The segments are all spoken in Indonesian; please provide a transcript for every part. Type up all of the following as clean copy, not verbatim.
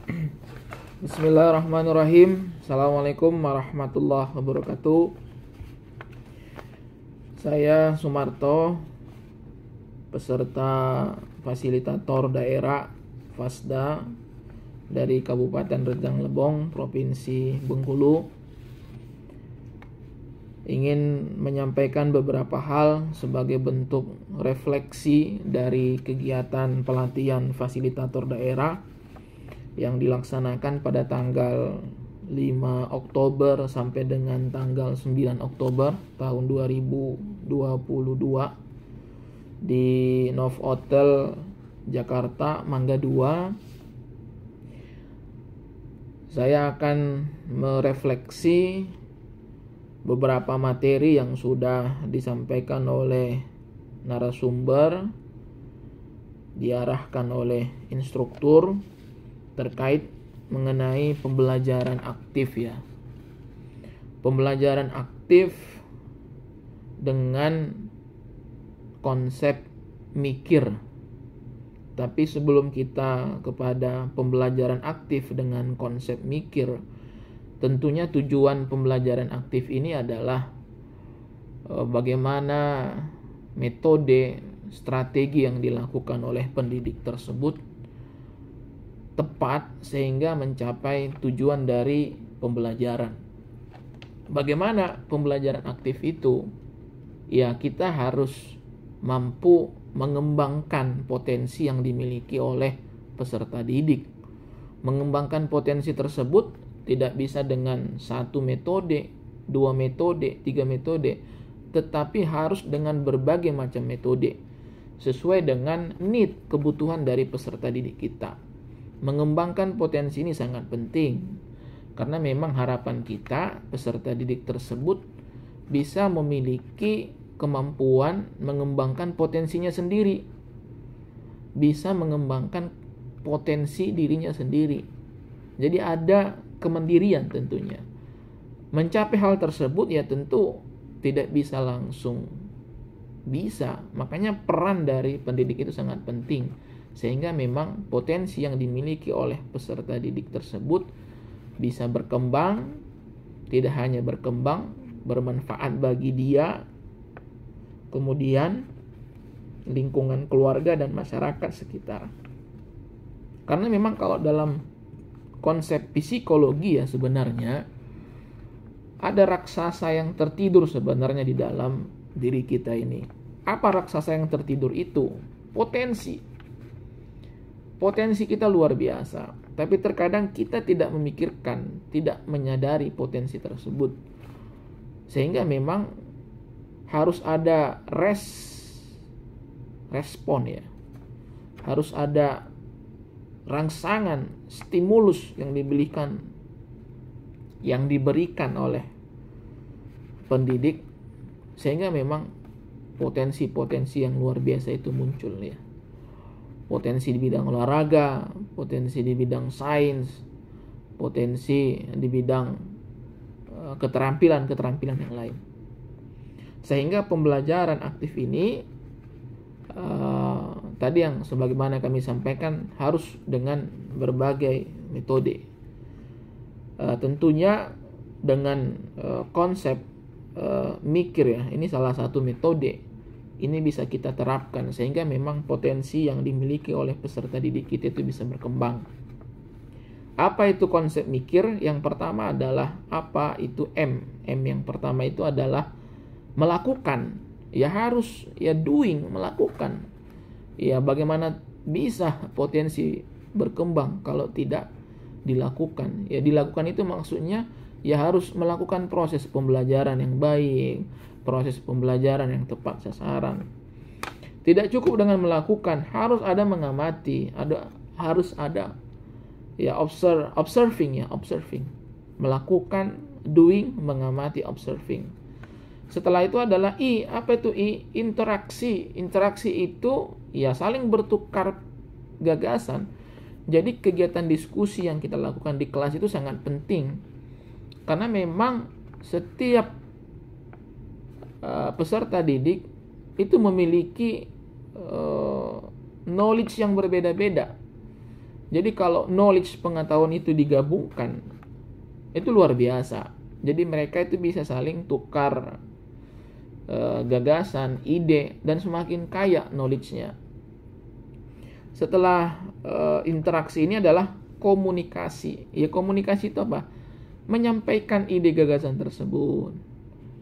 Bismillahirrahmanirrahim. Assalamualaikum warahmatullahi wabarakatuh. Saya Sumarto, peserta fasilitator daerah FASDA dari Kabupaten Rejang Lebong, Provinsi Bengkulu. Ingin menyampaikan beberapa hal sebagai bentuk refleksi dari kegiatan pelatihan fasilitator daerah yang dilaksanakan pada tanggal 5 Oktober sampai dengan tanggal 9 Oktober tahun 2022 di Novotel Jakarta Mangga 2. Saya akan merefleksi beberapa materi yang sudah disampaikan oleh narasumber, diarahkan oleh instruktur terkait mengenai pembelajaran aktif ya. Pembelajaran aktif dengan konsep mikir. Tapi sebelum kita kepada pembelajaran aktif dengan konsep mikir, tentunya tujuan pembelajaran aktif ini adalah bagaimana metode, strategi yang dilakukan oleh pendidik tersebut tepat sehingga mencapai tujuan dari pembelajaran. Bagaimana pembelajaran aktif itu? Ya, kita harus mampu mengembangkan potensi yang dimiliki oleh peserta didik. Mengembangkan potensi tersebut tidak bisa dengan satu metode, dua metode, tiga metode, tetapi harus dengan berbagai macam metode sesuai dengan need, kebutuhan dari peserta didik kita. Mengembangkan potensi ini sangat penting karena memang harapan kita peserta didik tersebut bisa memiliki kemampuan mengembangkan potensinya sendiri, bisa mengembangkan potensi dirinya sendiri. Jadi ada kemandirian tentunya. Mencapai hal tersebut ya tentu tidak bisa langsung bisa. Makanya peran dari pendidik itu sangat penting. Sehingga memang potensi yang dimiliki oleh peserta didik tersebut bisa berkembang, tidak hanya berkembang, bermanfaat bagi dia, kemudian lingkungan keluarga dan masyarakat sekitar. Karena memang kalau dalam konsep psikologi ya sebenarnya ada raksasa yang tertidur sebenarnya di dalam diri kita ini. Apa raksasa yang tertidur itu? Potensi kita luar biasa, tapi terkadang kita tidak memikirkan, tidak menyadari potensi tersebut. Sehingga memang harus ada respon ya. Harus ada rangsangan, stimulus yang diberikan oleh pendidik sehingga memang potensi-potensi yang luar biasa itu muncul ya. Potensi di bidang olahraga, potensi di bidang sains, potensi di bidang keterampilan yang lain. Sehingga pembelajaran aktif ini tadi yang sebagaimana kami sampaikan harus dengan berbagai metode. Tentunya dengan konsep mikir ya, ini salah satu metode. Ini bisa kita terapkan sehingga memang potensi yang dimiliki oleh peserta didik kita itu bisa berkembang. Apa itu konsep mikir? Yang pertama adalah apa itu M. M yang pertama itu adalah melakukan. Ya harus ya doing, melakukan. Ya bagaimana bisa potensi berkembang kalau tidak dilakukan? Ya dilakukan itu maksudnya ya harus melakukan proses pembelajaran yang baik, proses pembelajaran yang tepat sasaran. Tidak cukup dengan melakukan, harus ada mengamati, harus ada ya observing. Melakukan, doing, mengamati, observing. Setelah itu adalah I. Apa itu I? Interaksi. Interaksi itu ya saling bertukar gagasan. Jadi kegiatan diskusi yang kita lakukan di kelas itu sangat penting. Karena memang setiap peserta didik itu memiliki knowledge yang berbeda-beda. Jadi kalau knowledge, pengetahuan itu digabungkan, itu luar biasa. Jadi mereka itu bisa saling tukar gagasan, ide, dan semakin kaya knowledge-nya. Setelah interaksi ini adalah komunikasi. Ya, komunikasi itu apa? Menyampaikan ide gagasan tersebut.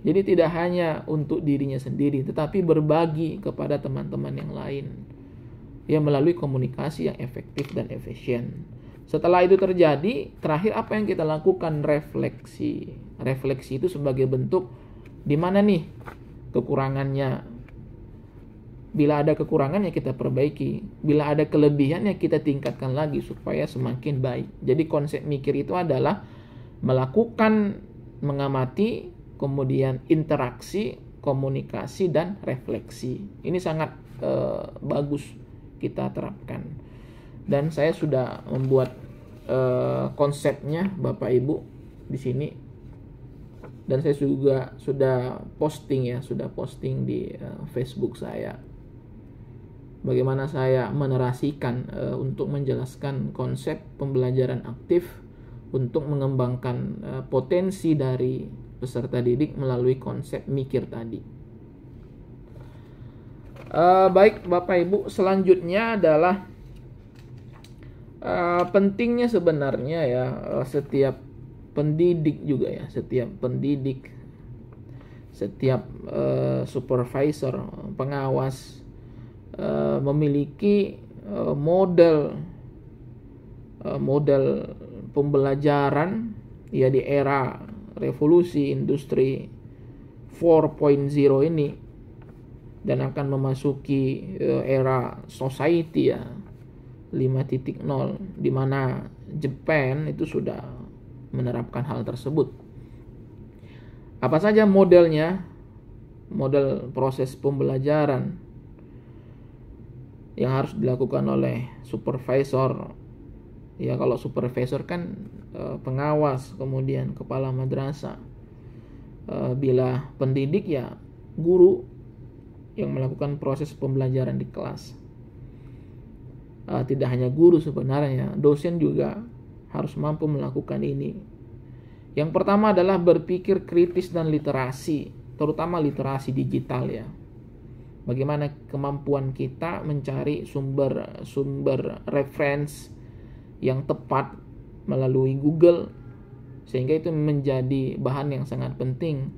Jadi tidak hanya untuk dirinya sendiri, tetapi berbagi kepada teman-teman yang lain. Ya, melalui komunikasi yang efektif dan efisien. Setelah itu terjadi, terakhir apa yang kita lakukan? Refleksi. Refleksi itu sebagai bentuk di mana nih kekurangannya. Bila ada kekurangan ya kita perbaiki. Bila ada kelebihan ya kita tingkatkan lagi supaya semakin baik. Jadi konsep mikir itu adalah melakukan, mengamati, kemudian interaksi, komunikasi, dan refleksi. Ini sangat bagus kita terapkan. Dan saya sudah membuat konsepnya Bapak Ibu di sini. Dan saya juga sudah posting di Facebook saya. Bagaimana saya menerasikan untuk menjelaskan konsep pembelajaran aktif untuk mengembangkan potensi dari peserta didik melalui konsep mikir tadi. Baik Bapak Ibu, selanjutnya adalah pentingnya sebenarnya ya setiap pendidik juga ya, setiap supervisor, pengawas memiliki model pembelajaran ya di era revolusi industri 4.0 ini, dan akan memasuki era society ya 5.0, di mana Jepang itu sudah menerapkan hal tersebut. Apa saja modelnya? Model proses pembelajaran yang harus dilakukan oleh supervisor. Ya, kalau supervisor kan pengawas, kemudian kepala madrasah. Bila pendidik ya guru yang melakukan proses pembelajaran di kelas. Tidak hanya guru sebenarnya, dosen juga harus mampu melakukan ini. Yang pertama adalah berpikir kritis dan literasi, terutama literasi digital ya. Bagaimana kemampuan kita mencari sumber reference yang tepat melalui Google, sehingga itu menjadi bahan yang sangat penting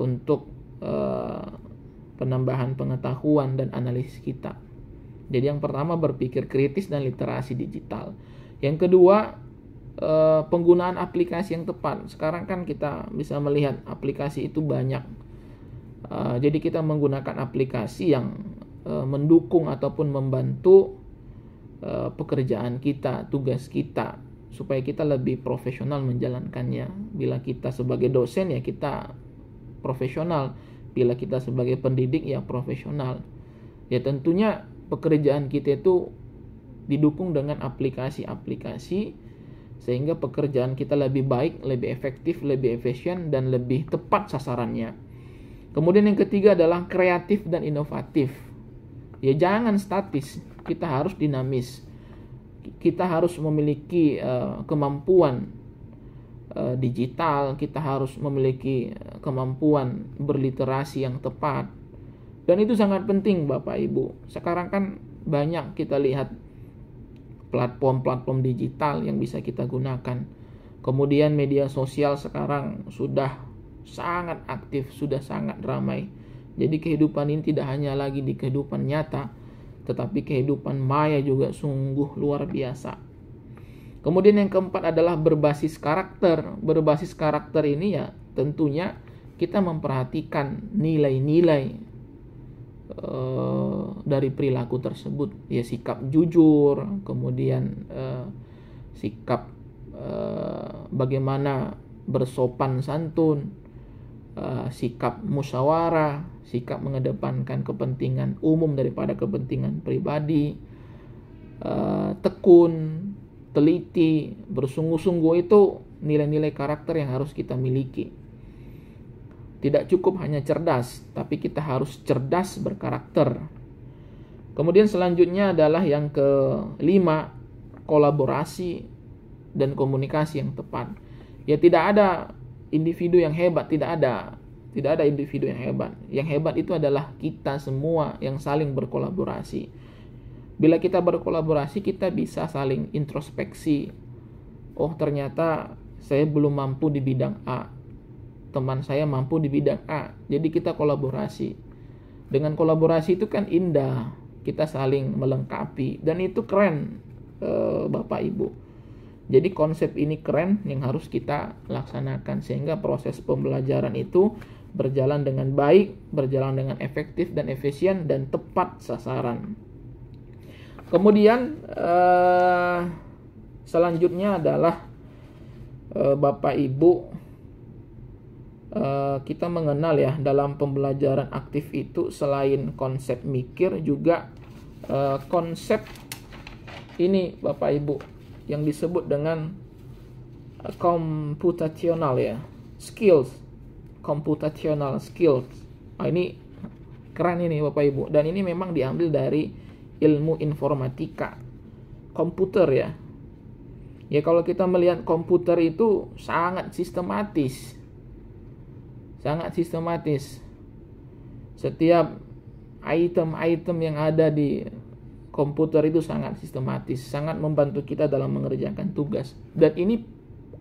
untuk penambahan pengetahuan dan analisis kita. Jadi yang pertama berpikir kritis dan literasi digital. Yang kedua penggunaan aplikasi yang tepat. Sekarang kan kita bisa melihat aplikasi itu banyak. Jadi kita menggunakan aplikasi yang mendukung ataupun membantu pekerjaan kita, tugas kita, supaya kita lebih profesional menjalankannya. Bila kita sebagai dosen ya kita profesional, bila kita sebagai pendidik ya profesional. Ya tentunya pekerjaan kita itu didukung dengan aplikasi-aplikasi sehingga pekerjaan kita lebih baik, lebih efektif, lebih efisien, dan lebih tepat sasarannya. Kemudian yang ketiga adalah kreatif dan inovatif. Ya jangan statis, kita harus dinamis. Kita harus memiliki kemampuan digital, kita harus memiliki kemampuan berliterasi yang tepat. Dan itu sangat penting Bapak Ibu. Sekarang kan banyak kita lihat platform-platform digital yang bisa kita gunakan. Kemudian media sosial sekarang sudah sangat aktif, sudah sangat ramai. Jadi kehidupan ini tidak hanya lagi di kehidupan nyata, tetapi kehidupan maya juga sungguh luar biasa. Kemudian yang keempat adalah berbasis karakter. Berbasis karakter ini ya tentunya kita memperhatikan nilai-nilai dari perilaku tersebut. Ya sikap jujur, kemudian sikap bagaimana bersopan santun, sikap musyawarah, sikap mengedepankan kepentingan umum daripada kepentingan pribadi, tekun, teliti, bersungguh-sungguh, itu nilai-nilai karakter yang harus kita miliki. Tidak cukup hanya cerdas, tapi kita harus cerdas berkarakter. Kemudian selanjutnya adalah yang kelima, kolaborasi dan komunikasi yang tepat. Ya, tidak ada individu yang hebat, tidak ada individu yang hebat. Yang hebat itu adalah kita semua yang saling berkolaborasi. Bila kita berkolaborasi, kita bisa saling introspeksi. Oh, ternyata saya belum mampu di bidang A, teman saya mampu di bidang A, jadi kita kolaborasi. Dengan kolaborasi itu kan indah, kita saling melengkapi, dan itu keren, Bapak Ibu. Jadi konsep ini keren yang harus kita laksanakan, sehingga proses pembelajaran itu berjalan dengan baik, berjalan dengan efektif dan efisien, dan tepat sasaran. Kemudian selanjutnya adalah Bapak Ibu, kita mengenal ya, dalam pembelajaran aktif itu selain konsep mikir juga konsep ini Bapak Ibu yang disebut dengan computational ya, skills, computational skills. Ini keren ini Bapak Ibu, dan ini memang diambil dari ilmu informatika komputer ya. Ya, kalau kita melihat komputer itu sangat sistematis. Setiap item-item yang ada di komputer itu sangat sistematis, sangat membantu kita dalam mengerjakan tugas. Dan ini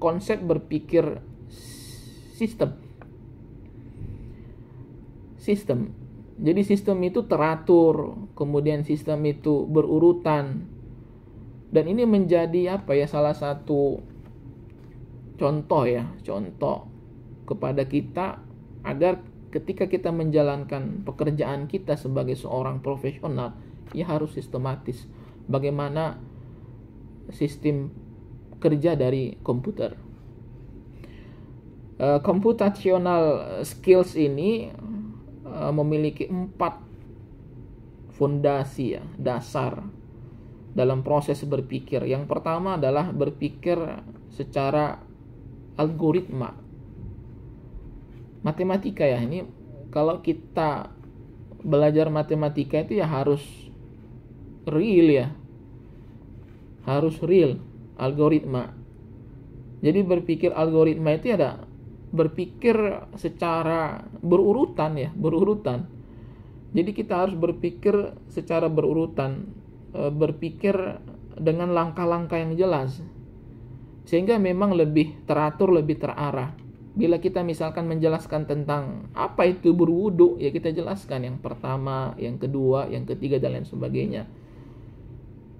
konsep berpikir sistem. Jadi sistem itu teratur, kemudian sistem itu berurutan. Dan ini menjadi salah satu contoh kepada kita, agar ketika kita menjalankan pekerjaan kita sebagai seorang profesional, ya harus sistematis. Bagaimana sistem kerja dari komputer. Computational skills ini memiliki 4 fondasi ya, dasar dalam proses berpikir. Yang pertama adalah berpikir secara algoritma. Matematika ya, ini kalau kita belajar matematika itu ya harus real, algoritma. Jadi berpikir algoritma itu ada berpikir secara berurutan. Jadi kita harus berpikir secara berurutan, berpikir dengan langkah-langkah yang jelas, sehingga memang lebih teratur, lebih terarah. Bila kita misalkan menjelaskan tentang apa itu berwudu, ya kita jelaskan yang pertama, yang kedua, yang ketiga, dan lain sebagainya.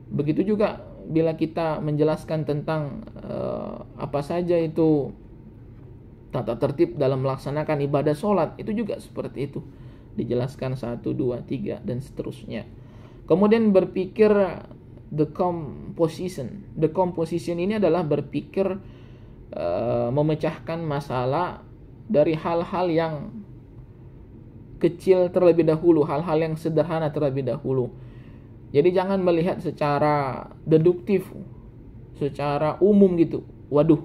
Begitu juga bila kita menjelaskan tentang apa saja itu tata tertib dalam melaksanakan ibadah sholat, itu juga seperti itu, dijelaskan 1, 2, 3 dan seterusnya. Kemudian berpikir the composition ini adalah berpikir memecahkan masalah dari hal-hal yang kecil terlebih dahulu, hal-hal yang sederhana terlebih dahulu. Jadi jangan melihat secara deduktif, secara umum gitu. Waduh,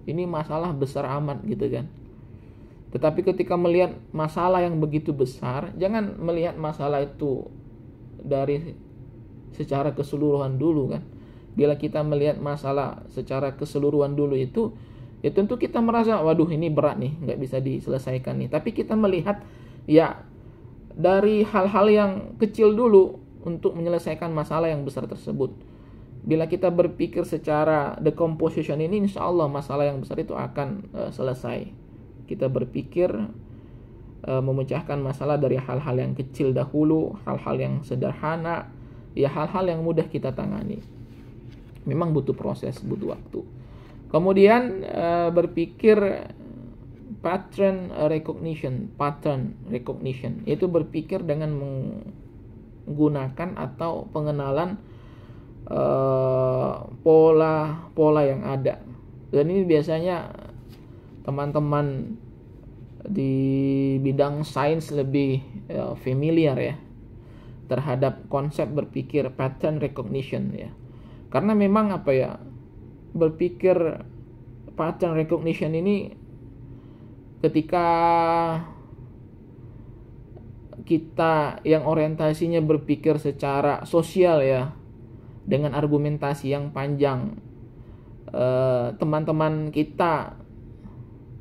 ini masalah besar amat gitu kan. Tetapi ketika melihat masalah yang begitu besar, jangan melihat masalah itu dari secara keseluruhan dulu kan. Bila kita melihat masalah secara keseluruhan dulu itu, ya tentu kita merasa waduh ini berat nih, nggak bisa diselesaikan nih. Tapi kita melihat ya dari hal-hal yang kecil dulu untuk menyelesaikan masalah yang besar tersebut. Bila kita berpikir secara decomposition ini, insya Allah masalah yang besar itu akan selesai. Kita berpikir memecahkan masalah dari hal-hal yang kecil dahulu, hal-hal yang sederhana, ya hal-hal yang mudah kita tangani. Memang butuh proses, butuh waktu. Kemudian berpikir pattern recognition, yaitu berpikir dengan menggunakan atau pengenalan pola yang ada. Dan ini biasanya teman-teman di bidang sains lebih familiar ya terhadap konsep berpikir pattern recognition ya. Karena memang berpikir pattern recognition ini ketika kita yang orientasinya berpikir secara sosial ya, dengan argumentasi yang panjang. Teman-teman kita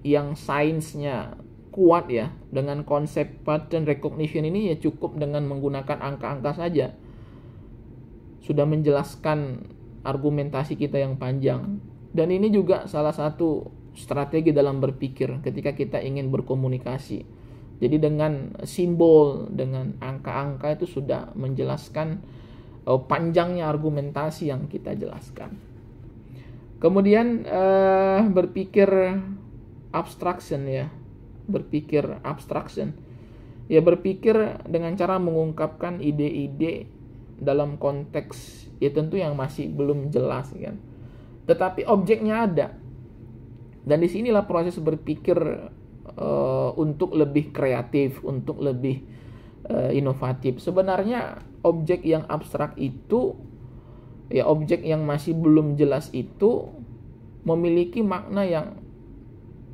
yang sainsnya kuat ya, dengan konsep pattern recognition ini ya cukup dengan menggunakan angka-angka saja sudah menjelaskan argumentasi kita yang panjang. Dan ini juga salah satu strategi dalam berpikir ketika kita ingin berkomunikasi. Jadi dengan simbol, dengan angka-angka itu sudah menjelaskan panjangnya argumentasi yang kita jelaskan. Kemudian berpikir abstraction ya. Berpikir abstraction. Ya, berpikir dengan cara mengungkapkan ide-ide dalam konteks ya tentu yang masih belum jelas kan. Tetapi objeknya ada. Dan disinilah proses berpikir untuk lebih kreatif, untuk lebih inovatif. Sebenarnya objek yang abstrak itu, ya objek yang masih belum jelas itu memiliki makna yang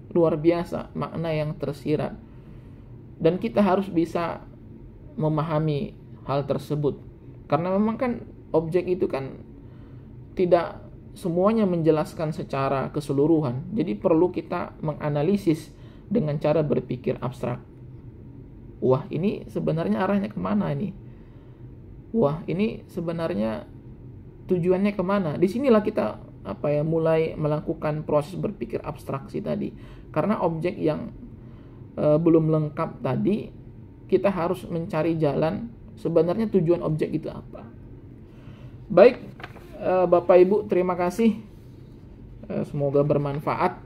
luar biasa, makna yang tersirat. Dan kita harus bisa memahami hal tersebut. Karena memang kan objek itu kan tidak semuanya menjelaskan secara keseluruhan. Jadi perlu kita menganalisis dengan cara berpikir abstrak. Wah, ini sebenarnya arahnya kemana ini? Wah, ini sebenarnya tujuannya kemana? Disinilah kita mulai melakukan proses berpikir abstraksi tadi. Karena objek yang belum lengkap tadi, kita harus mencari jalan sebenarnya tujuan objek itu apa. Baik, Bapak Ibu, terima kasih. Semoga bermanfaat.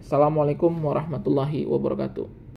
Assalamualaikum warahmatullahi wabarakatuh.